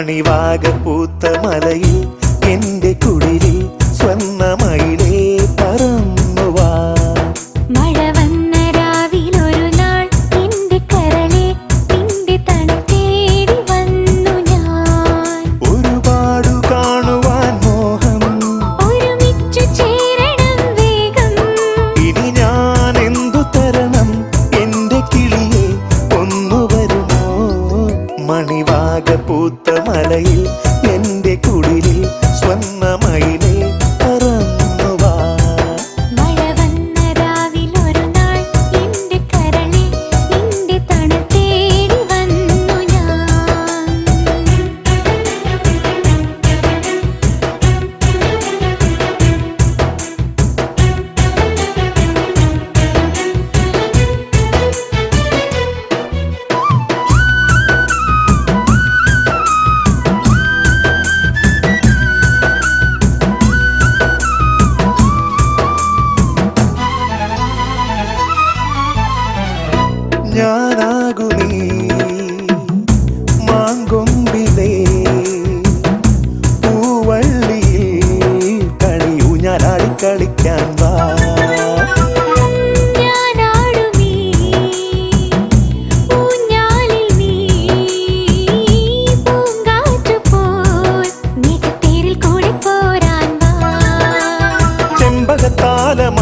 മണിവാകപ്പൂത്ത മലയിൽ എന്റെ കുടിലിൽ സ്വർണ്ണമയിലേ പറന്നുവാ. മഴ വന്ന രാവിലൊരു നാൾ എന്റെ കരളെ നിന്റെ തണുത്തേടി വന്നു ഞാൻ. ഒരുപാടു കാണുവാൻ മോഹം, ഒരുമിച്ചു ചേരണം വേഗം. ഇനി ഞാൻ എന്തു തരണം എന്റെ കിളിയെ, ഒന്നു വരുമോ? മണിവാകപ്പൂത്ത മലയിൽ എന്റെ കുടിലിൽ സ്വർണ്ണമയിലേ പറന്നുവാ. മഴ വന്ന രാവിലൊരു നാൾ എന്റെ കരളെ നിന്റെ തണുത്തേടി വന്നു ഞാൻ. ഞാനാകുമീ മാങ്കൊമ്പിലേ പൂവള്ളിയിൽ കളിയൂഞ്ഞാലാടി കളിക്കാൻ വാ. ഞാനാടുമീ ഊഞ്ഞാലിൽ നീ പൂങ്കാറ്റുപോൽ മികത്തേരിൽ കൂടെ പോരാൻ വാ. ചെമ്പകത്താലമ